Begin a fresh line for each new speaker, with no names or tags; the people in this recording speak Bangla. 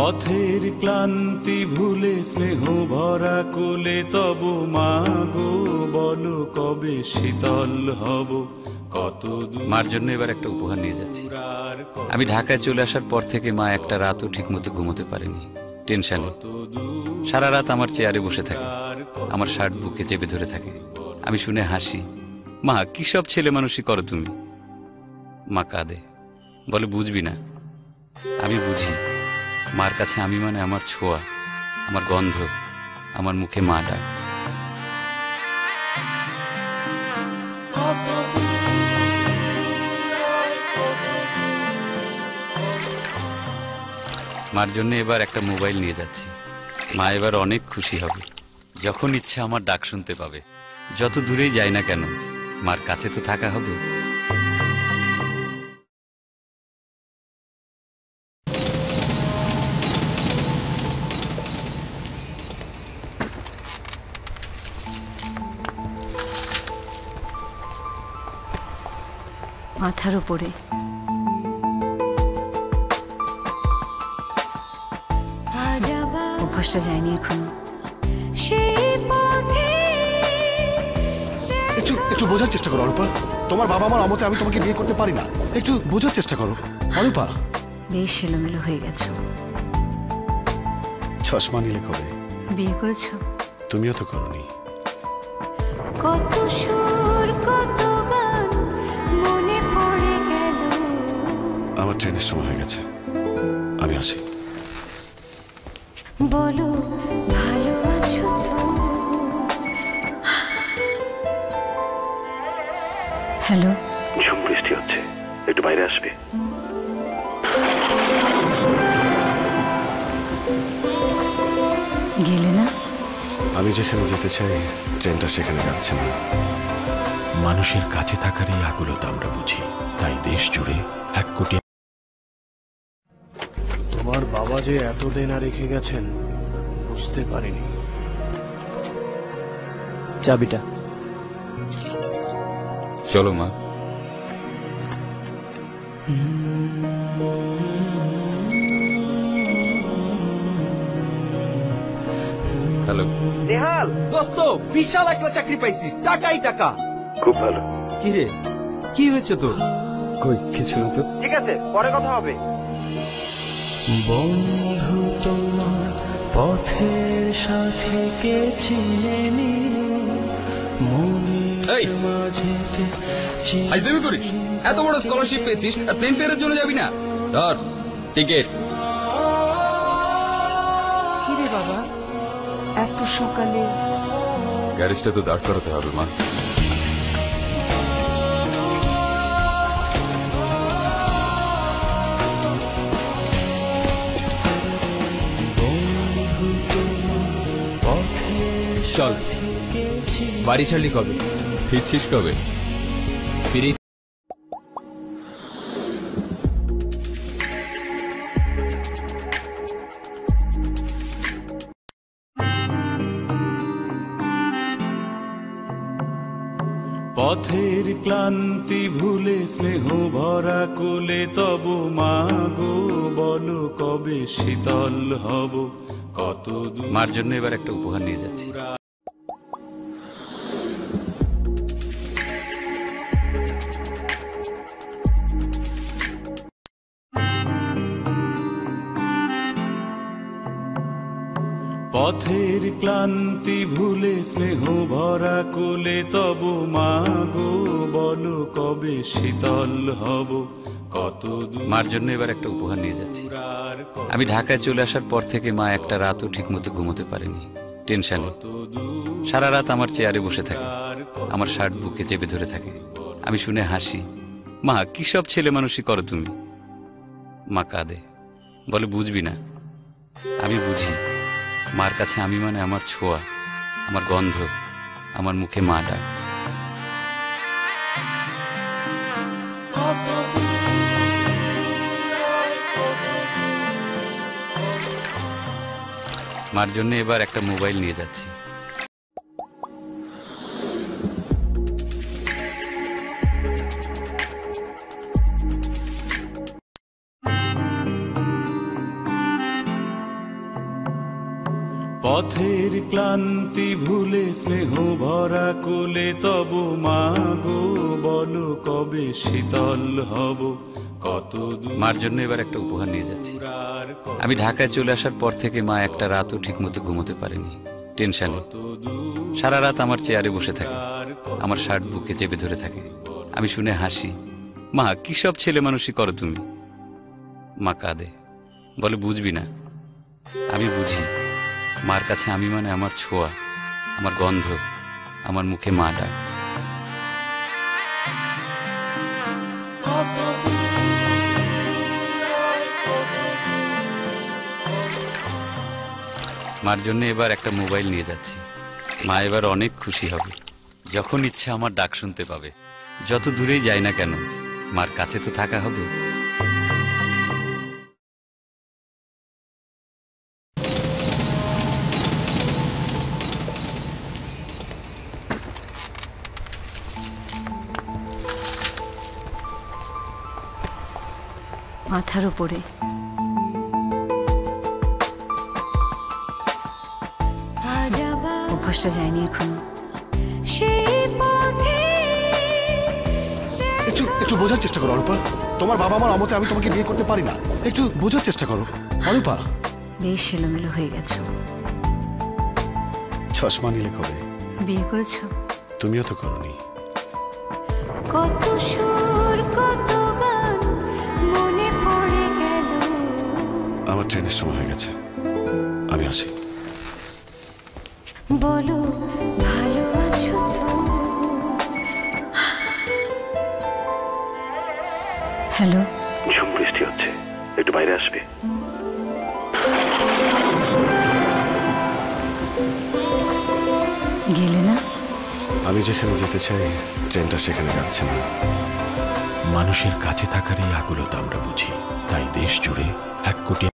পথের ক্লান্তি ভুলে স্নেহ ভরা কোলে তব মাগো বলো কবে শীতল হব। কত
মার জন্য এবার একটা উপহার নিয়ে যাচ্ছি। আমি ঢাকায় চলে আসার পর থেকে মা একটা রাতও ঠিক মতো ঘুমোতে পারেনি, টেনশনে। সারা রাত আমার চেয়ারে বসে থাকে, আমার শার্ট বুকে চেপে ধরে থাকে। আমি শুনে হাসি, মা কি সব ছেলে মানুষই করো তুমি। মা কাঁদে, বলে বুঝবি না। আমি বুঝি, মার কাছে আমি মানে আমার ছোঁয়া, আমার গন্ধ, আমার মুখে মা ডাক। মার জন্য এবার একটা মোবাইল নিয়ে যাচ্ছি। মা এবার অনেক খুশি হবে, যখন ইচ্ছা আমার ডাক শুনতে পাবে। যত দূরেই যাই না কেন, মার কাছে তো থাকা হবে।
মাথার উপরে অভ্যাসটা যায়নি এখনো।
একটু বোঝার চেষ্টা করো অরূপা, তোমার বাবা মার অমতে আমি তোমাকে বিয়ে করতে পারি না। একটু বোঝার চেষ্টা করো অরূপা।
বেশ এলোমেলো হয়ে গেছো।
চশমা নিলে কবে
বিয়ে করেছো?
তুমিও তো করোনি।
কত সুর কত গান মনে পড়ে গেল।
আমার ট্রেনের সময় হয়ে গেছে, আমি আসি।
বলো ভালো আছো তো? হ্যালো,
ঝুম বৃষ্টি হচ্ছে, একটু বাইরে আসবে?
গেলে না?
আমি যেখানে যেতে চাই ট্রেনটা সেখানে যাচ্ছে না।
মানুষের কাছে থাকার এই আকুলতা আমরা বুঝি, তাই দেশ জুড়ে 1 কোটি।
তোমার বাবা যে এত দেনা রেখে গেছেন বুঝতে পারিনি। চাবিটা।
চলো মা। হ্যালো
নেহাল দোস্ত, বিশাল একটা চাকরি পাইছি, টাকাই টাকা।
খুব ভালো।
কি রে, কি হয়েছে তোর?
কই কিছু না তো।
ঠিক আছে, পরে কথা হবে।
বন্ধু তোমার পথের সাথে কে চিনে নিও মনের মাঝেতে।
আইজলামি করিস? এত বড় স্কলারশিপ পেয়েছিস আর প্লেন ফেয়ারে চলে যাবি না? ধর টিকিট।
কি রে বাবা, এত সকালে?
গ্যারেজটা তো দাঁড় করাতে হবে মা।
চল, বাড়ি ছাড়লি কবে?
ফিরছিস কবে?
ফিরে
পথের ক্লান্তি ভুলে স্নেহ ভরা কোলে তব মাগো বলো কবে শীতল হব। কত
মার জন্য এবার একটা উপহার নিয়ে যাচ্ছি।
পথের ক্লান্তি ভুলে স্নেহ ভরা কোলে তব মাগো বলো কবে শীতল হব। কত
মার জন্য এবার একটা উপহার নিয়ে যাচ্ছি। আমি ঢাকায় চলে আসার পর থেকে মা একটা রাতও ঠিক মতো ঘুমোতে পারেনি, টেনশনে। সারা রাত আমার চেয়ারে বসে থাকে, আমার শার্ট বুকে চেপে ধরে থাকে। আমি শুনে হাসি, মা কি সব ছেলে মানুষই করো তুমি। মা কাঁদে, বলে বুঝবি না। আমি বুঝি, মার কাছে আমি মানে আমার ছোঁয়া, আমার গন্ধ, আমার মুখে মা ডাক। মার জন্য এবার একটা মোবাইল নিয়ে যাচ্ছি।
পথের ক্লান্তি ভুলে স্নেহ ভরা কোলে তবু মাগো বলো কবে শীতল হব কত
মার জন্য এবার একটা উপহার নিয়ে যাচ্ছি। আমি ঢাকায় চলে আসার পর থেকে মা একটা রাতও ঠিক মতো ঘুমোতে পারেনি, টেনশনে। সারা রাত আমার চেয়ারে বসে থাকে, আমার শার্ট বুকে চেপে ধরে থাকে। আমি শুনে হাসি, মা কি সব ছেলে মানুষই করো তুমি। মা কাঁদে, বলে বুঝবি না। আমি বুঝি, মার কাছে আমি মানে আমার ছোঁয়া, আমার গন্ধ, আমার মুখে মা ডাক। মার জন্য এবার একটা মোবাইল নিয়ে যাচ্ছি। মা এবার অনেক খুশি হবে, যখন ইচ্ছা আমার ডাক শুনতে পাবে। যত দূরেই যাই না কেন, মার কাছে তো থাকা হবে।
মাথার উপরে অভ্যাসটা যায়নি এখনো।
একটু একটু বোঝার চেষ্টা করো অরূপা, তোমার বাবা মার অমতে আমি তোমাকে বিয়ে করতে পারি না। একটু বোঝার চেষ্টা করো অরূপা।
বেশ এলোমেলো হয়ে গেছো।
চশমা নিলে কবে?
বিয়ে করেছো?
তুমিও তো করোনি।
কত সুর কত গান মনে পড়ে গেল।
আমার ট্রেনের সময় হয়ে গেছে, আমি আসি।
বলো ভালো আছো তো? হ্যালো,
ঝুম বৃষ্টি হচ্ছে, একটু বাইরে আসবে?
গেলে না?
আমি যেখানে যেতে চাই ট্রেনটা সেখানে যাচ্ছে না।
মানুষের কাছে থাকার এই আকুলতা আমরা বুঝি, তাই দেশ জুড়ে 1 কোটি